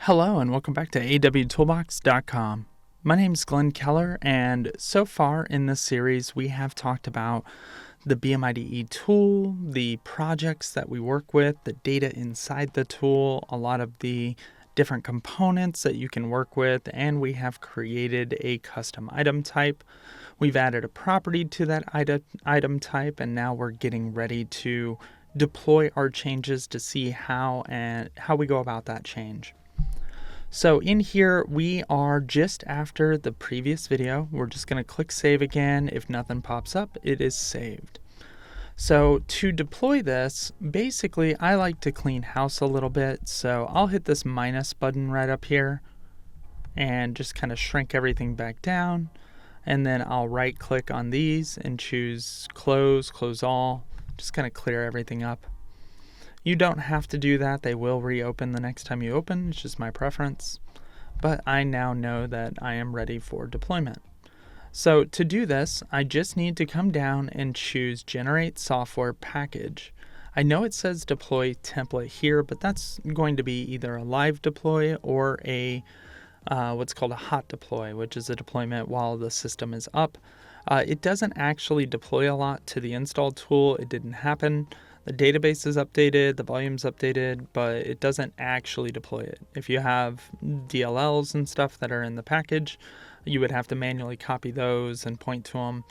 Hello and welcome back to awtoolbox.com. My name is Glenn Keller, and so far in this series we have talked about the BMIDE tool, the projects that we work with, the data inside the tool, a lot of the different components that you can work with, and we have created a custom item type. We've added a property to that item type, and now we're getting ready to deploy our changes to see how we go about that change. So in here, we are just after the previous video. We're just going to click save again. If nothing pops up, it is saved. So to deploy this, basically, I like to clean house a little bit. So I'll hit this minus button right up here and just kind of shrink everything back down. And then I'll right click on these and choose close all, just kind of clear everything up. You don't have to do that. They will reopen the next time you open. It's just my preference. But I now know that I am ready for deployment. So to do this, I just need to come down and choose Generate Software Package. I know it says Deploy Template here, but that's going to be either a live deploy or a what's called a hot deploy, which is a deployment while the system is up. It doesn't actually deploy a lot to the install tool. It didn't happen. The database is updated, the volume's updated, but it doesn't actually deploy it. If you have DLLs and stuff that are in the package, you would have to manually copy those and point to them.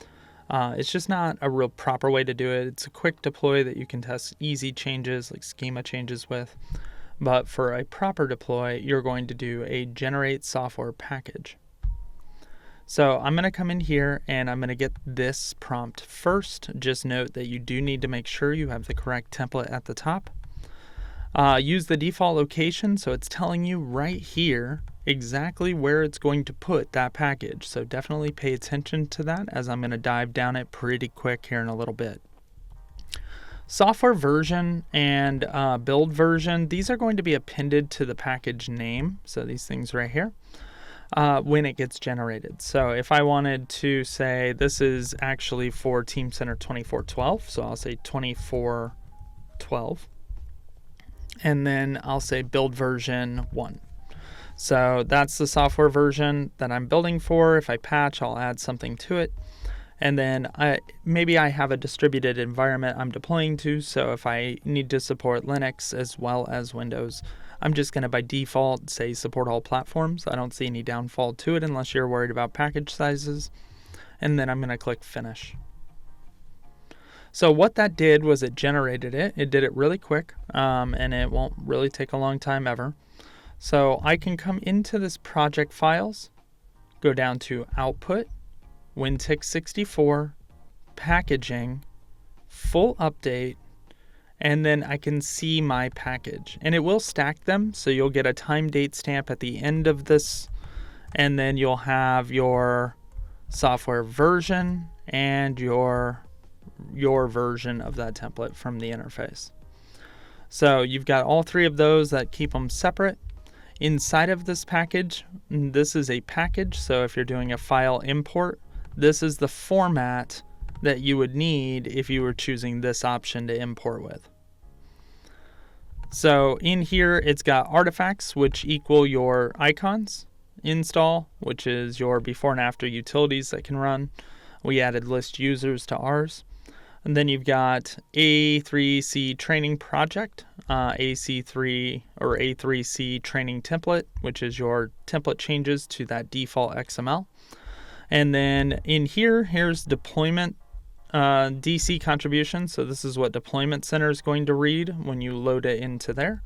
It's just not a real proper way to do it. It's a quick deploy that you can test easy changes like schema changes with. But for a proper deploy, you're going to do a Generate Software Package. So I'm going to come in here and I'm going to get this prompt first. Just note that you do need to make sure you have the correct template at the top. Use the default location, so it's telling you right here exactly where it's going to put that package. So definitely pay attention to that, as I'm going to dive down it pretty quick here in a little bit. Software version and build version, these are going to be appended to the package name. So these things right here. When it gets generated. So if I wanted to say this is actually for Teamcenter 2412, so I'll say 2412, and then I'll say build version 1. So that's the software version that I'm building for. If I patch, I'll add something to it. And then maybe I have a distributed environment I'm deploying to, so if I need to support Linux as well as Windows, I'm just going to by default say support all platforms. I don't see any downfall to it unless you're worried about package sizes. And then I'm going to click finish. So what that did was it generated it. It did it really quick, and it won't really take a long time ever. So I can come into this project files, go down to output, Win-Tix64, packaging, full update, and then I can see my package. And it will stack them, so you'll get a time date stamp at the end of this, and then you'll have your software version and your version of that template from the interface. So you've got all three of those that keep them separate. Inside of this package, this is a package, so if you're doing a file import, this is the format that you would need if you were choosing this option to import with. So in here, it's got artifacts, which equal your icons, install, which is your before and after utilities that can run. We added list users to ours. And then you've got A3C training project, AC3 or A3C training template, which is your template changes to that default XML. And then in here, here's deployment DC contribution. So this is what Deployment Center is going to read when you load it into there.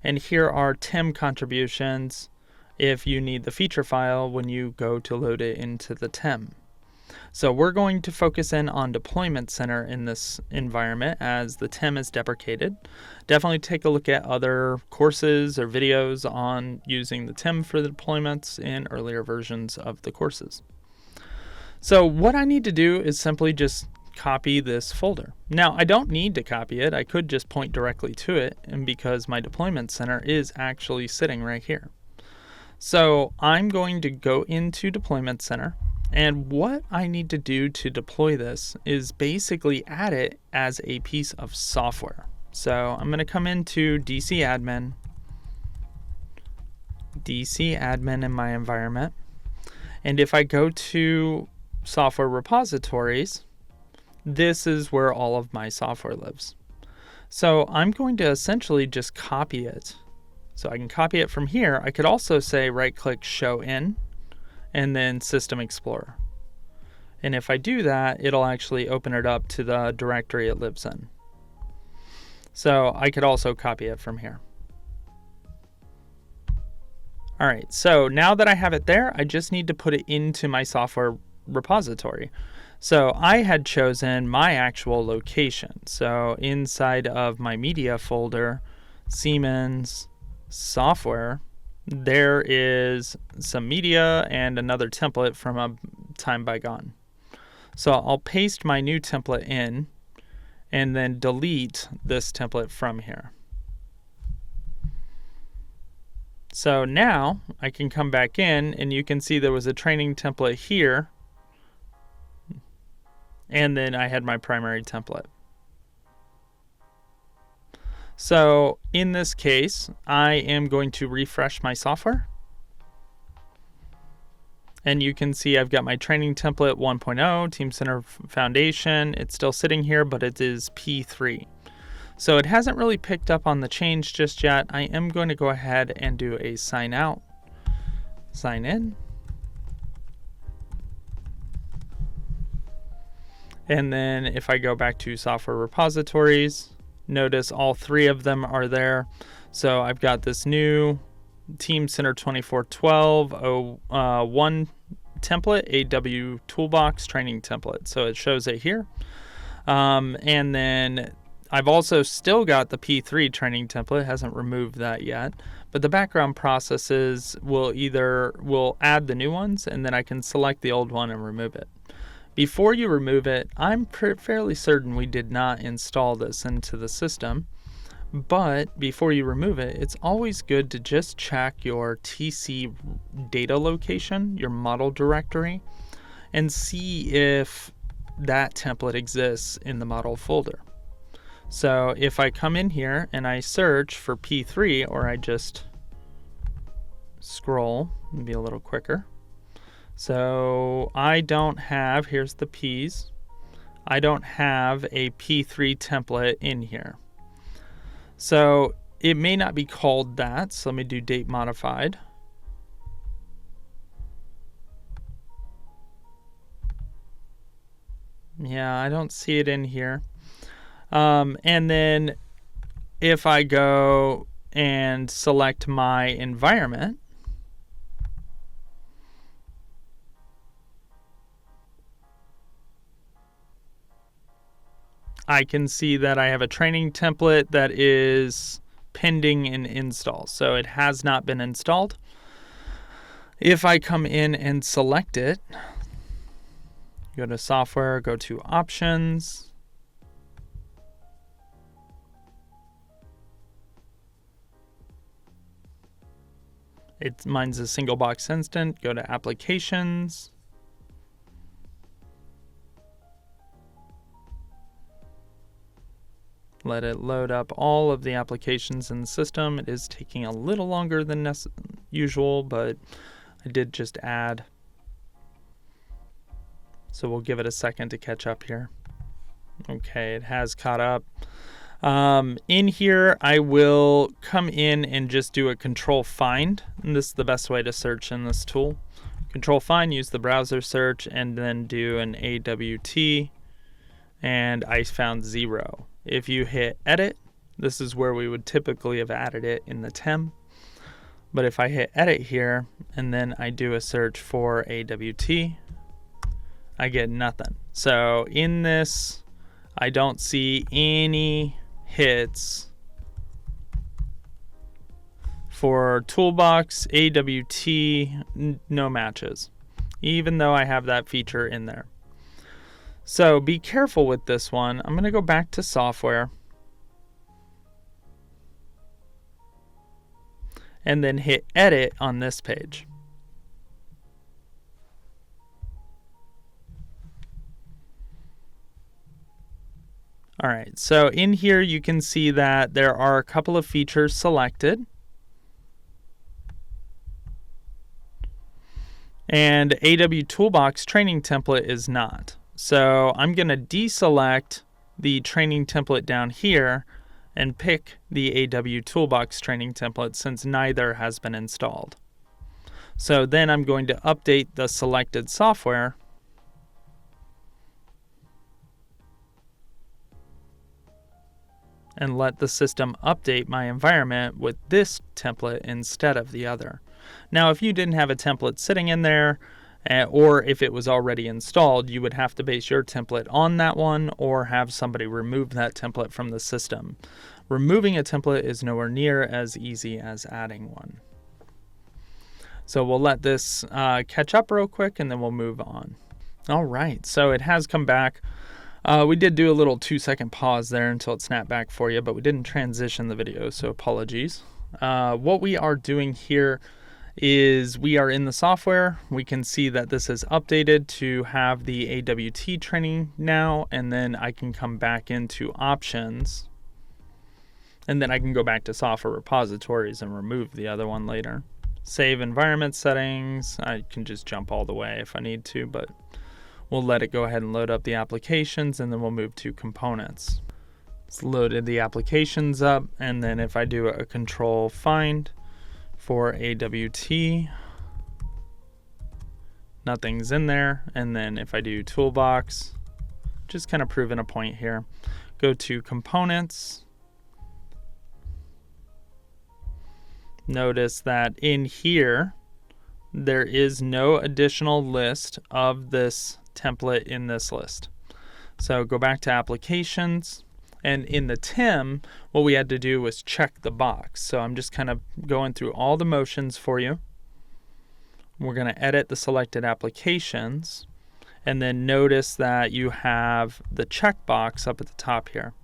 And here are TEM contributions if you need the feature file when you go to load it into the TEM. So we're going to focus in on Deployment Center in this environment as the TEM is deprecated. Definitely take a look at other courses or videos on using the TEM for the deployments in earlier versions of the courses. So what I need to do is simply just copy this folder. Now, I don't need to copy it. I could just point directly to it, and because my deployment center is actually sitting right here. So I'm going to go into Deployment Center, and what I need to do to deploy this is basically add it as a piece of software. So I'm going to come into DC Admin, DC admin in my environment. And if I go to software repositories, this is where all of my software lives. So I'm going to essentially just copy it. So I can copy it from here. I could also say right-click Show In, and then System Explorer. And if I do that, it'll actually open it up to the directory it lives in. So I could also copy it from here. All right, so now that I have it there, I just need to put it into my software repository. So I had chosen my actual location. So inside of my media folder, Siemens software, there is some media and another template from a time bygone. So I'll paste my new template in and then delete this template from here. So now I can come back in and you can see there was a training template here, and then I had my primary template. So in this case, I am going to refresh my software. And you can see I've got my training template 1.0, Teamcenter Foundation. It's still sitting here, but it is P3. So it hasn't really picked up on the change just yet. I am going to go ahead and do a sign out, sign in. And then if I go back to software repositories, notice all three of them are there. So I've got this new Teamcenter 2412-01 template, AW Toolbox training template. So it shows it here. And then I've also still got the P3 training template, it hasn't removed that yet. But the background processes will add the new ones, and then I can select the old one and remove it. Before you remove it, I'm fairly certain we did not install this into the system. But before you remove it, it's always good to just check your TC data location, your model directory, and see if that template exists in the model folder. So if I come in here and I search for P3, or I just scroll and be a little quicker. So I don't have, here's the P's, I don't have a P3 template in here. So it may not be called that, so let me do date modified. Yeah, I don't see it in here. And then if I go and select my environment, I can see that I have a training template that is pending an install. So it has not been installed. If I come in and select it, go to software, go to options. Mine's a single box instant. Go to applications. Let it load up all of the applications in the system. It is taking a little longer than usual, but I did just add. So we'll give it a second to catch up here. Okay, it has caught up. In here, I will come in and just do a control find. And this is the best way to search in this tool. Control find, use the browser search, and then do an AWT, and I found 0. If you hit edit, this is where we would typically have added it in the TEM. But if I hit edit here, and then I do a search for AWT, I get nothing. So in this, I don't see any hits for Toolbox, AWT, no matches, even though I have that feature in there. So be careful with this one. I'm going to go back to software and then hit edit on this page. All right, so in here you can see that there are a couple of features selected. And AW Toolbox training template is not. So I'm going to deselect the training template down here and pick the AW Toolbox training template since neither has been installed. So then I'm going to update the selected software and let the system update my environment with this template instead of the other. Now, if you didn't have a template sitting in there, or if it was already installed, you would have to base your template on that one or have somebody remove that template from the system. Removing a template is nowhere near as easy as adding one. So we'll let this catch up real quick and then we'll move on. All right, so it has come back. We did do a little 2-second pause there until it snapped back for you, but we didn't transition the video, so apologies. What we are doing here is we are in the software. We can see that this is updated to have the AWT training now, and then I can come back into options, and then I can go back to software repositories and remove the other one later. Save environment settings. I can just jump all the way if I need to, but we'll let it go ahead and load up the applications, and then we'll move to components. It's loaded the applications up, and then if I do a control find for AWT, nothing's in there. And then if I do toolbox, just kind of proving a point here, go to components. Notice that in here, there is no additional list of this template in this list. So go back to applications. And in the TIM, what we had to do was check the box. So I'm just kind of going through all the motions for you. We're going to edit the selected applications. And then notice that you have the checkbox up at the top here.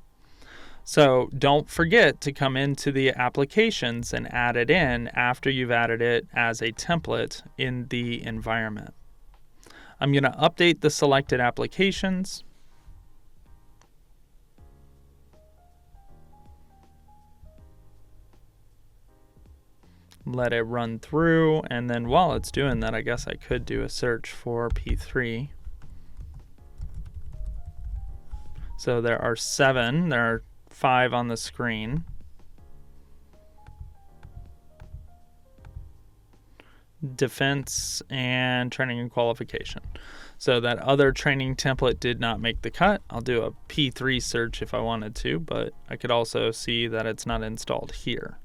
So don't forget to come into the applications and add it in after you've added it as a template in the environment. I'm going to update the selected applications. Let it run through, and then while it's doing that, I guess I could do a search for P3. So there are 7, there are 5 on the screen. Defense and training and qualification. So that other training template did not make the cut. I'll do a P3 search if I wanted to, but I could also see that it's not installed here.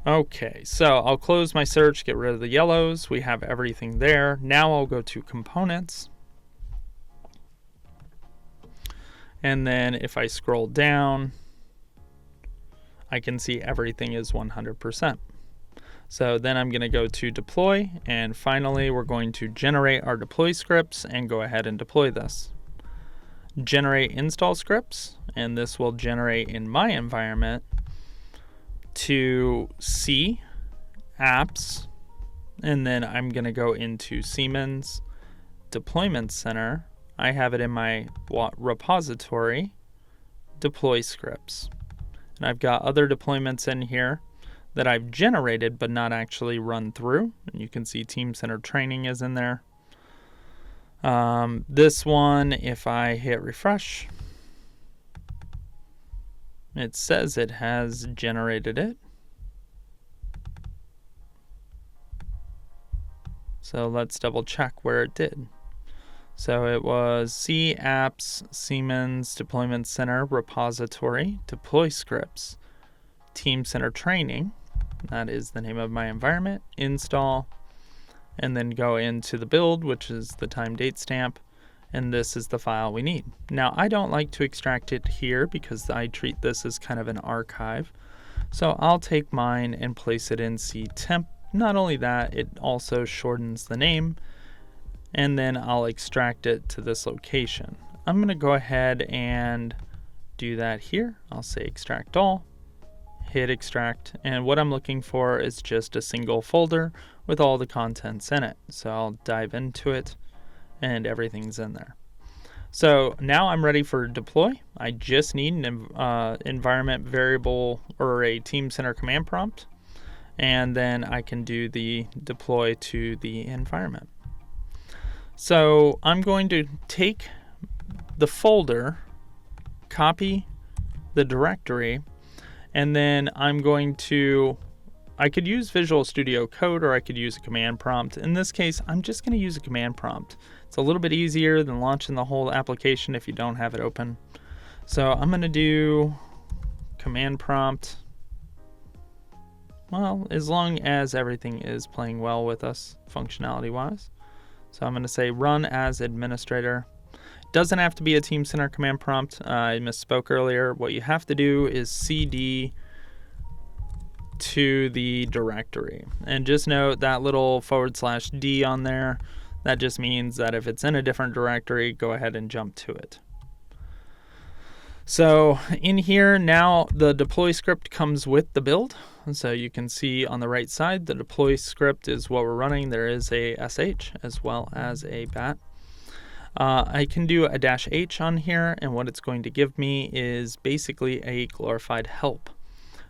Okay, so I'll close my search, get rid of the yellows. We have everything there. Now I'll go to components. And then if I scroll down, I can see everything is 100%. So then I'm going to go to deploy, and finally we're going to generate our deploy scripts and go ahead and deploy this. Generate install scripts, and this will generate in my environment to C, apps, and then I'm going to go into Siemens Deployment Center. I have it in my repository, deploy scripts. And I've got other deployments in here that I've generated but not actually run through. And you can see Teamcenter training is in there. This one, if I hit refresh, it says it has generated it. So let's double check where it did. So it was C apps, Siemens Deployment Center repository, deploy scripts, Teamcenter training. That is the name of my environment, install, and then go into the build, which is the time date stamp. And this is the file we need. Now, I don't like to extract it here because I treat this as kind of an archive. So I'll take mine and place it in C temp. Not only that, it also shortens the name. And then I'll extract it to this location. I'm going to go ahead and do that here. I'll say extract all, hit extract. And what I'm looking for is just a single folder with all the contents in it. So I'll dive into it, and everything's in there. So now I'm ready for deploy. I just need an environment variable or a Teamcenter command prompt. and then I can do the deploy to the environment. So I'm going to take the folder, copy the directory, and then I'm going to, I could use Visual Studio Code or I could use a command prompt. In this case, I'm just going to use a command prompt. It's a little bit easier than launching the whole application if you don't have it open. So I'm going to do command prompt. Well, as long as everything is playing well with us functionality-wise. So I'm going to say run as administrator. Doesn't have to be a Teamcenter command prompt. I misspoke earlier. What you have to do is cd to the directory. And just note that little /d on there. That just means that if it's in a different directory, go ahead and jump to it. So in here now, the deploy script comes with the build. So you can see on the right side, the deploy script is what we're running. There is a sh as well as a bat. I can do a -h on here, and what it's going to give me is basically a glorified help.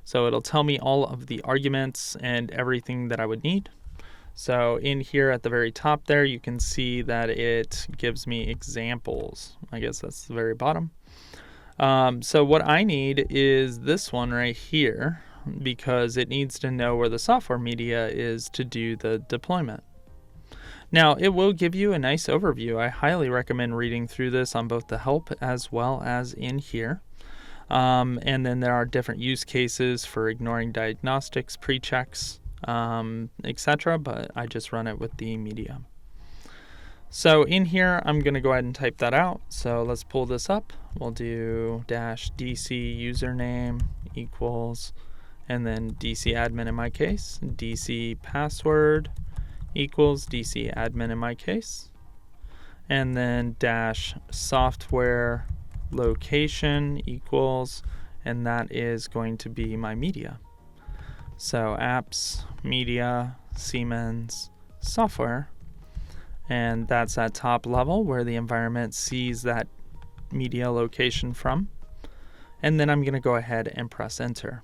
So it'll tell me all of the arguments and everything that I would need. So in here at the very top there, you can see that it gives me examples. I guess that's the very bottom. So what I need is this one right here, because it needs to know where the software media is to do the deployment. Now, it will give you a nice overview. I highly recommend reading through this on both the help as well as in here. And then there are different use cases for ignoring diagnostics, pre-checks, etc. But I just run it with the media. So in here, I'm going to go ahead and type that out. So let's pull this up. We'll do -dc username equals, and then DC admin in my case, DC password equals DC admin in my case, and then -software location equals, and that is going to be my media. So apps, media, Siemens, software, and that's at top level where the environment sees that media location from. And then I'm going to go ahead and press enter.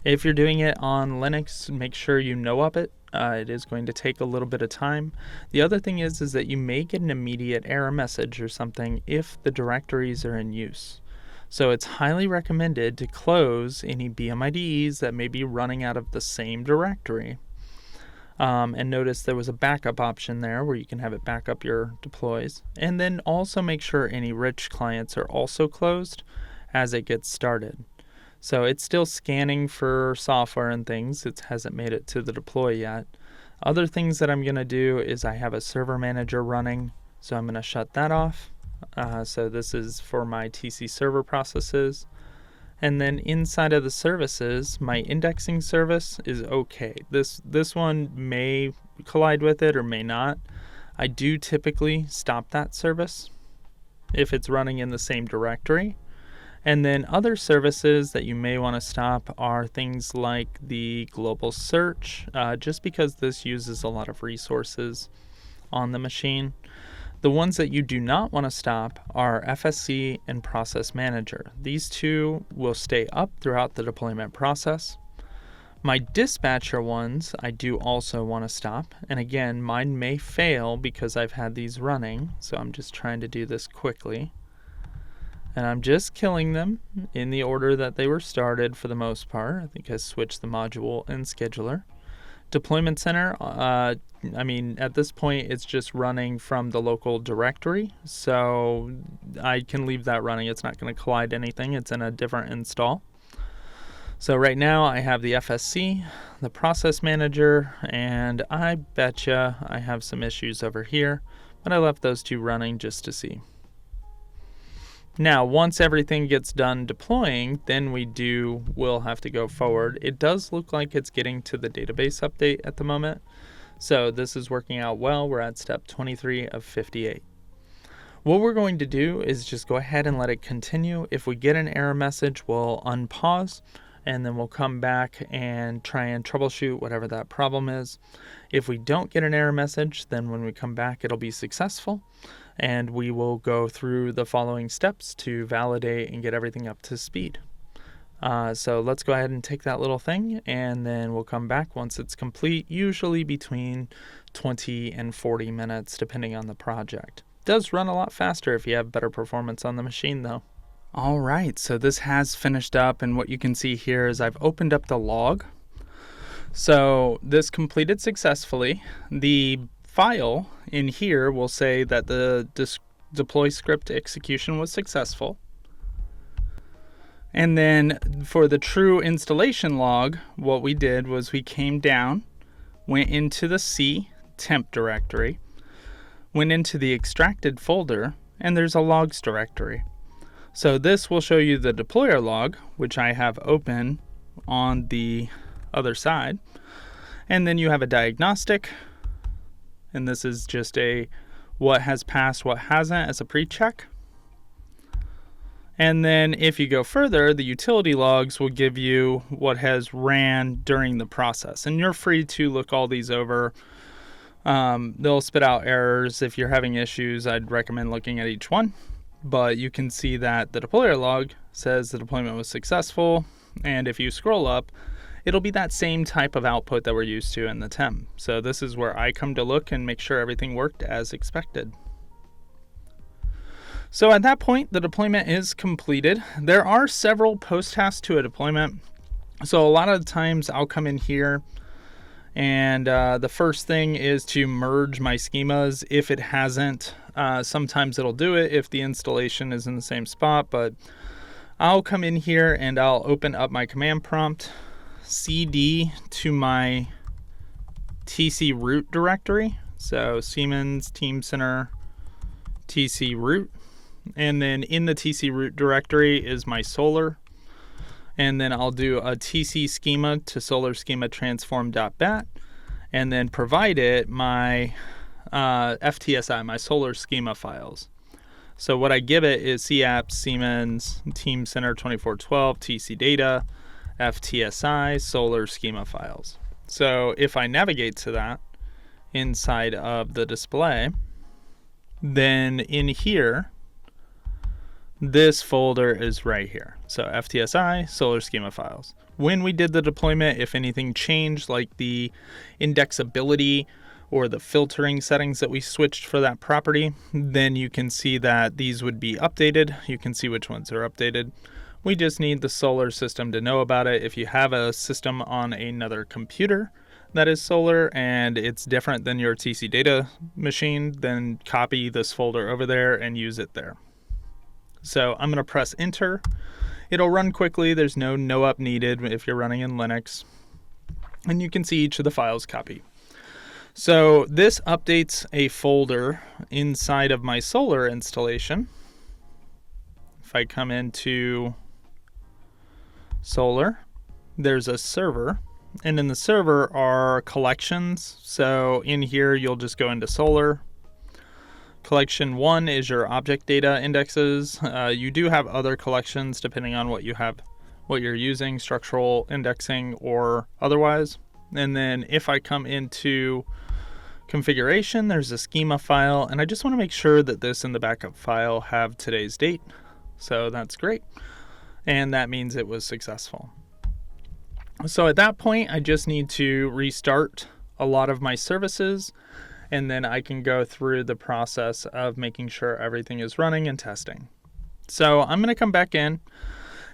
If you're doing it on Linux, make sure you no-up it. It is going to take a little bit of time. The other thing is that you may get an immediate error message or something if the directories are in use. So it's highly recommended to close any BMIDEs that may be running out of the same directory. And notice there was a backup option there where you can have it back up your deploys. And then also make sure any rich clients are also closed as it gets started. So it's still scanning for software and things. It hasn't made it to the deploy yet. Other things that I'm going to do is I have a server manager running, so I'm going to shut that off. So this is for my TC server processes. And then inside of the services, my indexing service is okay. This one may collide with it or may not. I do typically stop that service if it's running in the same directory. And then other services that you may want to stop are things like the global search, just because this uses a lot of resources on the machine. The ones that you do not want to stop are FSC and Process Manager. These two will stay up throughout the deployment process. My dispatcher ones I do also want to stop. And again, mine may fail because I've had these running. So I'm just trying to do this quickly. And I'm just killing them in the order that they were started for the most part. I think I switched the module and scheduler. Deployment Center, I mean, at this point, it's just running from the local directory. So I can leave that running. It's not going to collide anything. It's in a different install. So right now I have the FSC, the Process Manager, and I betcha I have some issues over here. But I left those two running just to see. Now, once everything gets done deploying, then we'll have to go forward. It does look like it's getting to the database update at the moment. So this is working out well. We're at step 23 of 58. What we're going to do is just go ahead and let it continue. If we get an error message, we'll unpause, and then we'll come back and try and troubleshoot whatever that problem is. If we don't get an error message, then when we come back, it'll be successful. And we will go through the following steps to validate and get everything up to speed. So let's go ahead and take that little thing, and then we'll come back once it's complete, usually between 20 and 40 minutes, depending on the project. It does run a lot faster if you have better performance on the machine, though. All right, so this has finished up, and what you can see here is I've opened up the log. So this completed successfully. The file in here will say that the deploy script execution was successful. And then for the true installation log, what we did was we came down, went into the C temp directory, went into the extracted folder, and there's a logs directory. So this will show you the deployer log, which I have open on the other side. And then you have a diagnostic, and this is just a what has passed, what hasn't as a pre-check. And then if you go further, the utility logs will give you what has ran during the process. And you're free to look all these over. They'll spit out errors. If you're having issues, I'd recommend looking at each one. But you can see that the deployer log says the deployment was successful. And if you scroll up, it'll be that same type of output that we're used to in the temp. So this is where I come to look and make sure everything worked as expected. So at that point, the deployment is completed. There are several post-tasks to a deployment. So a lot of the times I'll come in here, and the first thing is to merge my schemas. If it hasn't, sometimes it'll do it if the installation is in the same spot, but I'll come in here and I'll open up my command prompt, cd to my TC root directory. So Siemens Teamcenter TC root. And then in the TC root directory is my solar. And then I'll do a TC schema to solar schema transform.bat, and then provide it my FTSI, my solar schema files. So what I give it is CAPS, Siemens, Teamcenter 2412, TC data, FTSI, solar schema files. So if I navigate to that inside of the display, then in here, this folder is right here. So FTSI, solar schema files. When we did the deployment, if anything changed, like the indexability or the filtering settings that we switched for that property, then you can see that these would be updated. You can see which ones are updated. We just need the solar system to know about it. If you have a system on another computer that is solar and it's different than your TC data machine, then copy this folder over there and use it there. So I'm going to press enter. It'll run quickly. There's no up needed if you're running in Linux. And you can see each of the files copy. So this updates a folder inside of my solar installation. If I come into solar, there's a server. And in the server are collections. So in here, you'll just go into solar. Collection 1 is your object data indexes. You do have other collections depending on what you're using, structural indexing or otherwise. And then if I come into configuration, there's a schema file, and I just want to make sure that this and the backup file have today's date. So that's great. And that means it was successful. So at that point, I just need to restart a lot of my services, and then I can go through the process of making sure everything is running and testing. So I'm going to come back in,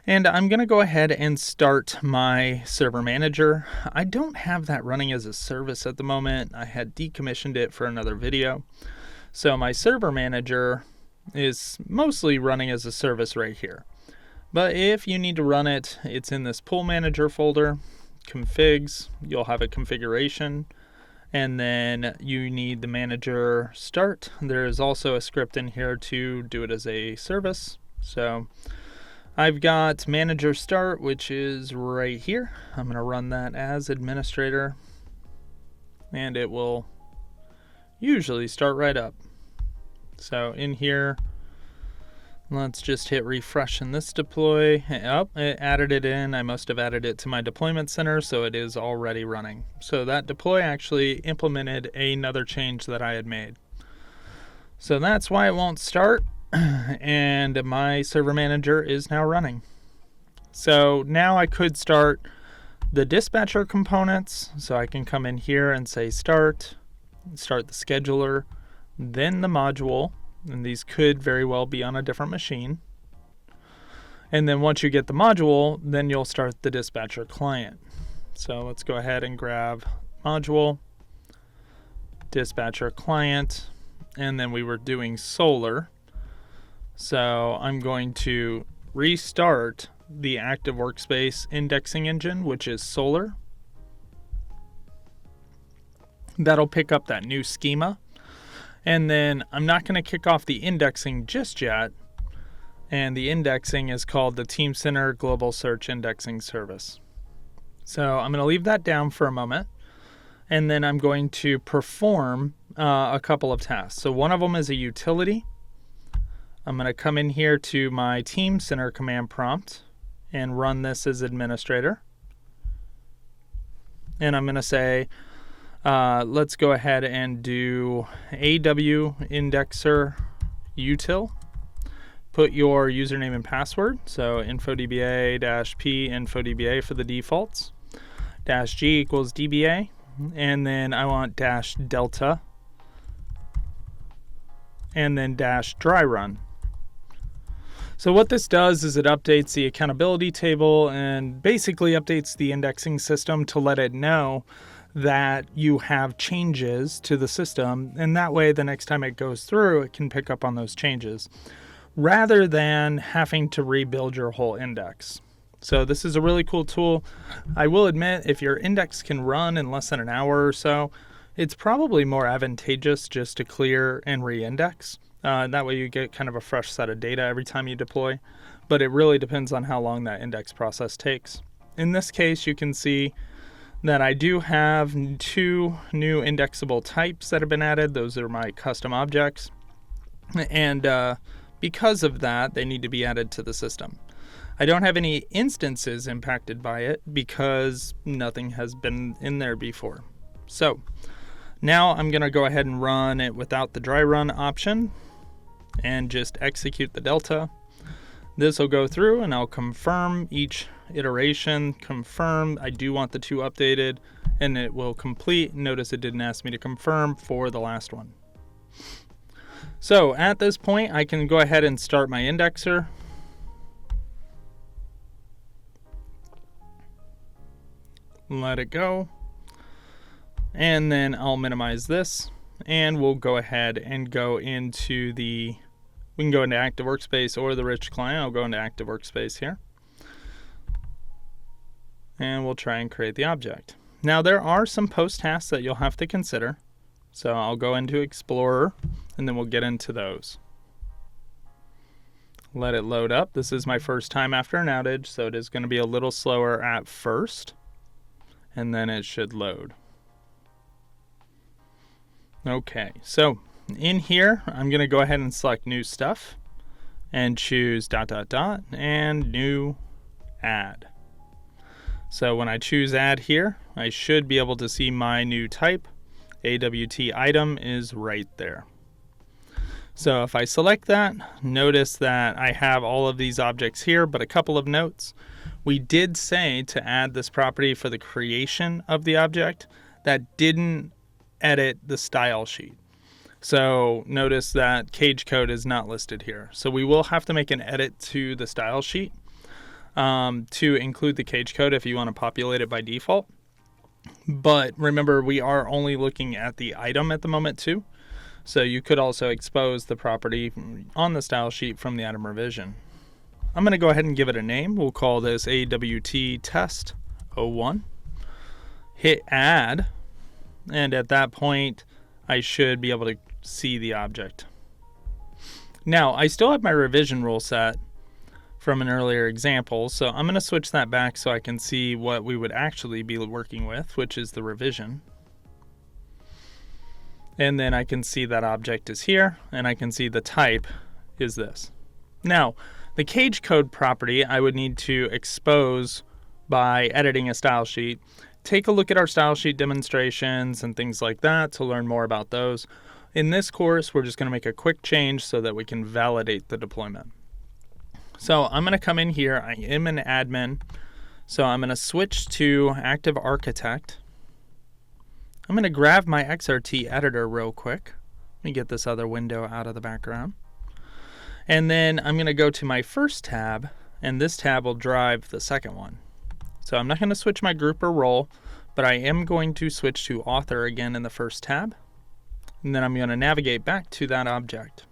and I'm going to go ahead and start my server manager. I don't have that running as a service at the moment. I had decommissioned it for another video. So my server manager is mostly running as a service right here. But if you need to run it, it's in this pool manager folder, configs, you'll have a configuration, and then you need the manager start. There is also a script in here to do it as a service. So I've got manager start, which is right here. I'm going to run that as administrator, and it will usually start right up. So in here, let's just hit refresh in this deploy. Oh, it added it in. I must have added it to my deployment center, so it is already running. So that deploy actually implemented another change that I had made. So that's why it won't start, and my server manager is now running. So now I could start the dispatcher components. So I can come in here and say start the scheduler, then the module, and these could very well be on a different machine. And then once you get the module, then you'll start the dispatcher client. So let's go ahead and grab module, dispatcher client, and then we were doing solar. So I'm going to restart the Active Workspace indexing engine, which is solar. That'll pick up that new schema. And then I'm not going to kick off the indexing just yet. And the indexing is called the Teamcenter Global Search Indexing Service. So I'm going to leave that down for a moment. And then I'm going to perform a couple of tasks. So one of them is a utility. I'm going to come in here to my Teamcenter command prompt and run this as administrator. And I'm going to say, let's go ahead and do AW indexer util. Put your username and password. So infodba-p infodba for the defaults. -g equals dba. And then I want -delta. And then -dry run. So what this does is it updates the accountability table and basically updates the indexing system to let it know that you have changes to the system, and that way the next time it goes through it can pick up on those changes rather than having to rebuild your whole index. So this is a really cool tool. I will admit, if your index can run in less than an hour or so, it's probably more advantageous just to clear and re-index. That way you get kind of a fresh set of data every time you deploy, but it really depends on how long that index process takes. In this case, you can see that I do have 2 new indexable types that have been added. Those are my custom objects. And because of that, they need to be added to the system. I don't have any instances impacted by it because nothing has been in there before. So now I'm going to go ahead and run it without the dry run option and just execute the delta. This will go through and I'll confirm each iteration, confirm I do want the 2 updated, and it will complete. Notice it didn't ask me to confirm for the last one. So at this point I can go ahead and start my indexer. Let it go. And then I'll minimize this and we'll go ahead and go into we can go into Active Workspace or the rich client. I'll go into Active Workspace here. And we'll try and create the object. Now there are some post tasks that you'll have to consider. So I'll go into Explorer and then we'll get into those. Let it load up. This is my first time after an outage, so it is going to be a little slower at first. And then it should load. Okay, so in here, I'm going to go ahead and select new stuff and choose ... and new add. So when I choose add here, I should be able to see my new type. AWT item is right there. So if I select that, notice that I have all of these objects here, but a couple of notes. We did say to add this property for the creation of the object. That didn't edit the style sheet. So notice that cage code is not listed here. So we will have to make an edit to the style sheet to include the cage code if you want to populate it by default. But remember, we are only looking at the item at the moment too. So you could also expose the property on the style sheet from the item revision. I'm going to go ahead and give it a name. We'll call this AWT test 01. Hit add. And at that point, I should be able to see the object. Now, I still have my revision rule set from an earlier example, so I'm going to switch that back so I can see what we would actually be working with, which is the revision. And then I can see that object is here, and I can see the type is this. Now, the cage code property I would need to expose by editing a style sheet. Take a look at our style sheet demonstrations and things like that to learn more about those. In this course, we're just going to make a quick change so that we can validate the deployment. So I'm going to come in here. I am an admin. So I'm going to switch to Active Architect. I'm going to grab my XRT editor real quick. Let me get this other window out of the background. And then I'm going to go to my first tab, and this tab will drive the second one. So I'm not going to switch my group or role, but I am going to switch to author again in the first tab. And then I'm going to navigate back to that object.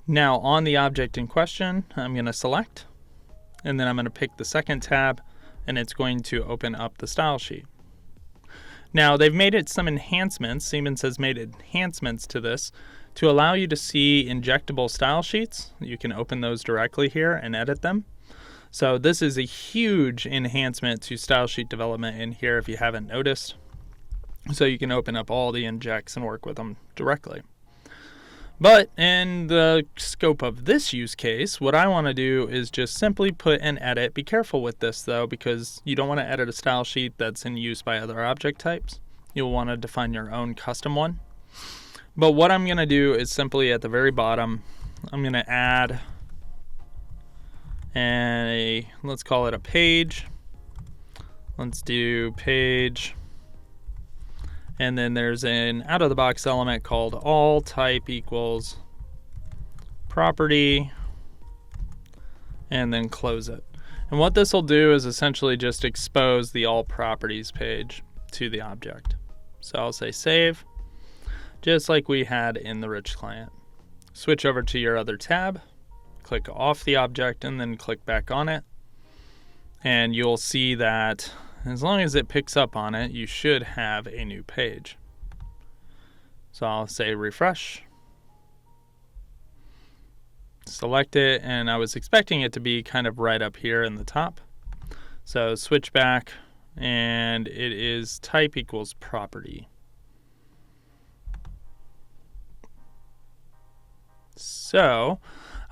Now on the object in question, I'm going to select, and then I'm going to pick the second tab, and it's going to open up the style sheet. Now they've made it some enhancements. Siemens has made enhancements to this to allow you to see injectable style sheets. You can open those directly here and edit them. So this is a huge enhancement to style sheet development in here if you haven't noticed. So you can open up all the injects and work with them directly. But in the scope of this use case, what I want to do is just simply put an edit. Be careful with this though, because you don't want to edit a style sheet that's in use by other object types. You'll want to define your own custom one. But what I'm going to do is simply at the very bottom, I'm going to add let's call it a page. Let's do page. And then there's an out-of-the-box element called all type equals property, and then close it. And what this will do is essentially just expose the all properties page to the object. So I'll say save, just like we had in the rich client. Switch over to your other tab, click off the object, and then click back on it. And you'll see that as long as it picks up on it, you should have a new page. So I'll say refresh. Select it, and I was expecting it to be kind of right up here in the top. So switch back, and it is type equals property. So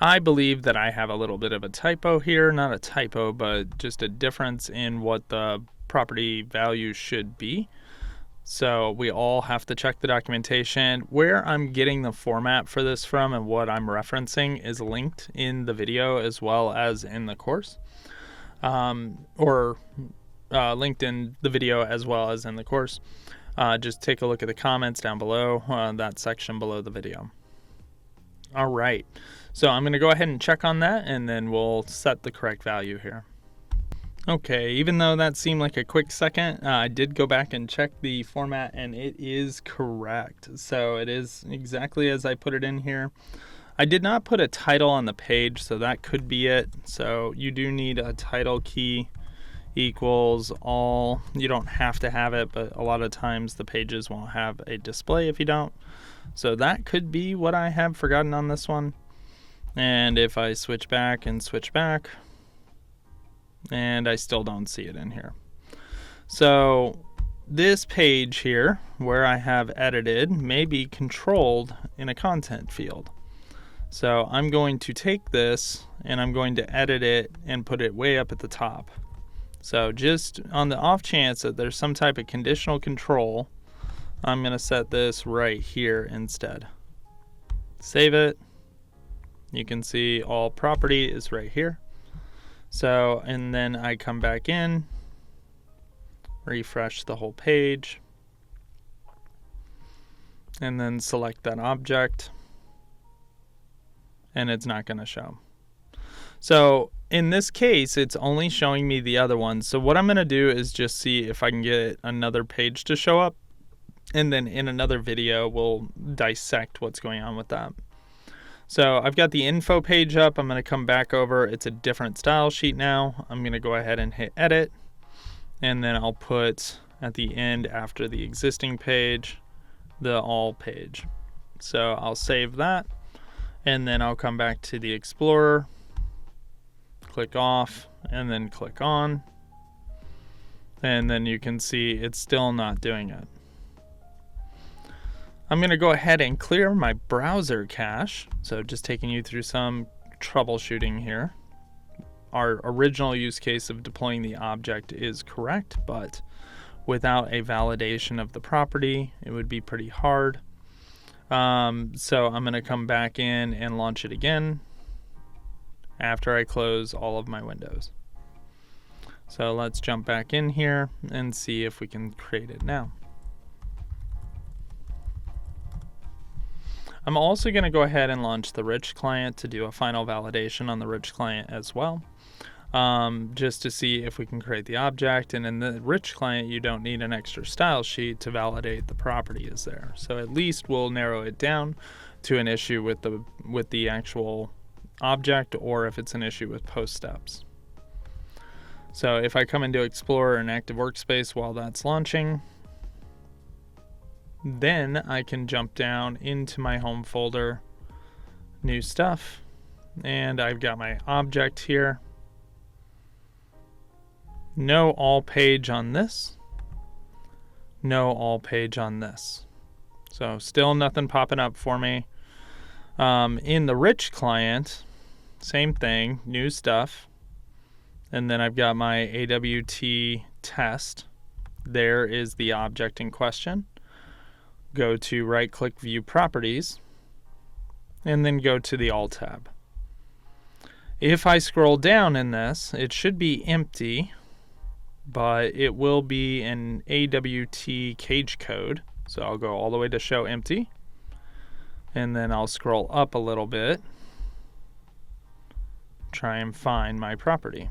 I believe that I have a little bit of a typo here, not a typo, but just a difference in what the property value should be. So we all have to check the documentation. Where I'm getting the format for this from and what I'm referencing is linked in the video as well as in the course, linked in the video as well as in the course. Just take a look at the comments down below, that section below the video. All right, so I'm going to go ahead and check on that, and then we'll set the correct value here. Okay, even though that seemed like a quick second, I did go back and check the format, and it is correct. So it is exactly as I put it in here. I did not put a title on the page, so that could be it. So you do need a title key equals all. You don't have to have it, but a lot of times the pages won't have a display if you don't. So that could be what I have forgotten on this one. And if I switch back and switch back, and I still don't see it in here. So this page here, where I have edited, may be controlled in a content field. So I'm going to take this and I'm going to edit it and put it way up at the top. So just on the off chance that there's some type of conditional control, I'm going to set this right here instead. Save it. You can see all property is right here. So, and then I come back in, refresh the whole page, and then select that object, and it's not going to show. So in this case, it's only showing me the other one. So what I'm going to do is just see if I can get another page to show up, and then in another video, we'll dissect what's going on with that. So I've got the info page up. I'm going to come back over. It's a different style sheet now. I'm going to go ahead and hit edit, and then I'll put at the end after the existing page, the all page. So I'll save that, and then I'll come back to the Explorer, click off, and then click on, and then you can see it's still not doing it. I'm going to go ahead and clear my browser cache. So just taking you through some troubleshooting here. Our original use case of deploying the object is correct, but without a validation of the property, it would be pretty hard. So I'm going to come back in and launch it again. after I close all of my windows. So let's jump back in here and see if we can create it now. I'm also going to go ahead and launch the Rich client to do a final validation on the Rich client as well, just to see if we can create the object. And in the Rich client, you don't need an extra style sheet to validate the property is there. So at least we'll narrow it down to an issue with the actual object, or if it's an issue with post steps. So if I come into Explorer and Active Workspace while that's launching, then I can jump down into my home folder, new stuff, and I've got my object here. No all page on this, no all page on this. So still nothing popping up for me. In the Rich client, same thing, new stuff. And then I've got my AWT test. There is the object in question. Go to right-click View Properties, and then go to the All tab. If I scroll down in this, it should be empty, but it will be an AWT cage code. So I'll go all the way to Show Empty, and then I'll scroll up a little bit, try and find my property.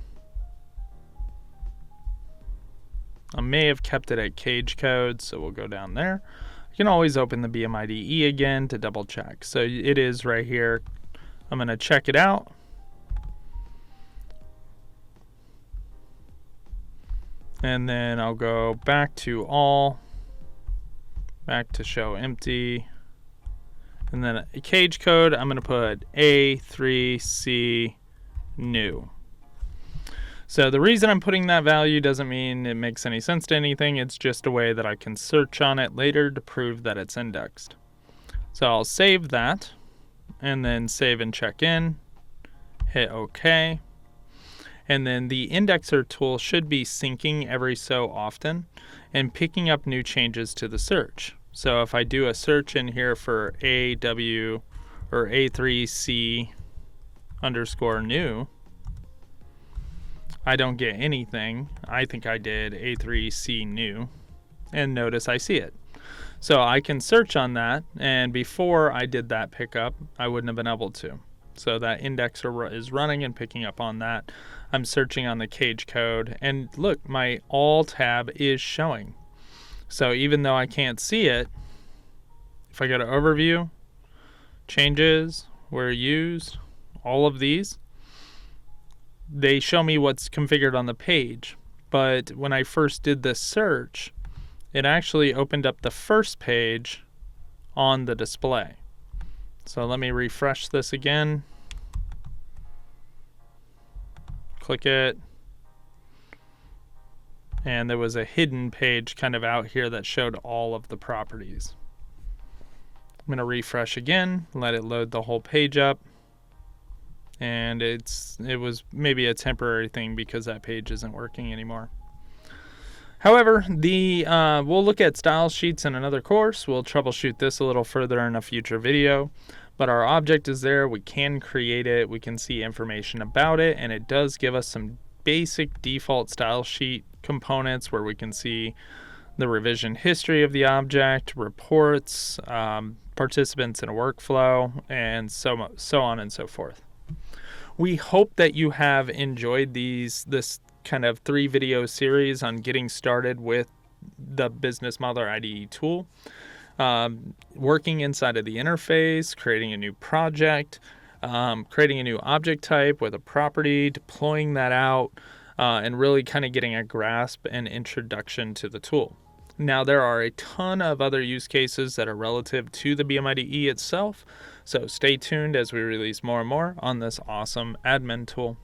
I may have kept it at cage code, so we'll go down there. You can always open the BMIDE again to double check. So it is right here. I'm going to check it out. And then I'll go back to all, back to show empty. And then a cage code, I'm going to put A3C new. So the reason I'm putting that value doesn't mean it makes any sense to anything. It's just a way that I can search on it later to prove that it's indexed. So I'll save that and then save and check in, hit OK. And then the indexer tool should be syncing every so often and picking up new changes to the search. So if I do a search in here for AW or A3C underscore new, I don't get anything. I think I did A3C new, and notice I see it. So I can search on that, and before I did that pickup, I wouldn't have been able to. So that indexer is running and picking up on that. I'm searching on the cage code, and look, my all tab is showing. So even though I can't see it, if I go to overview, changes, where used, all of these, they show me what's configured on the page. But when I first did this search, it actually opened up the first page on the display. So let me refresh this again. Click it. And there was a hidden page kind of out here that showed all of the properties. I'm going to refresh again, let it load the whole page up. And it was maybe a temporary thing because that page isn't working anymore. However, we'll look at style sheets in another course. We'll troubleshoot this a little further in a future video. But our object is there. We can create it. We can see information about it. And it does give us some basic default style sheet components where we can see the revision history of the object, reports, participants in a workflow, and so on and so forth. We hope that you have enjoyed this kind of 3 video series on getting started with the Business Modeler IDE tool, working inside of the interface, creating a new project, creating a new object type with a property, deploying that out, and really kind of getting a grasp and introduction to the tool. Now, there are a ton of other use cases that are relative to the BMIDE itself, so stay tuned as we release more and more on this awesome admin tool.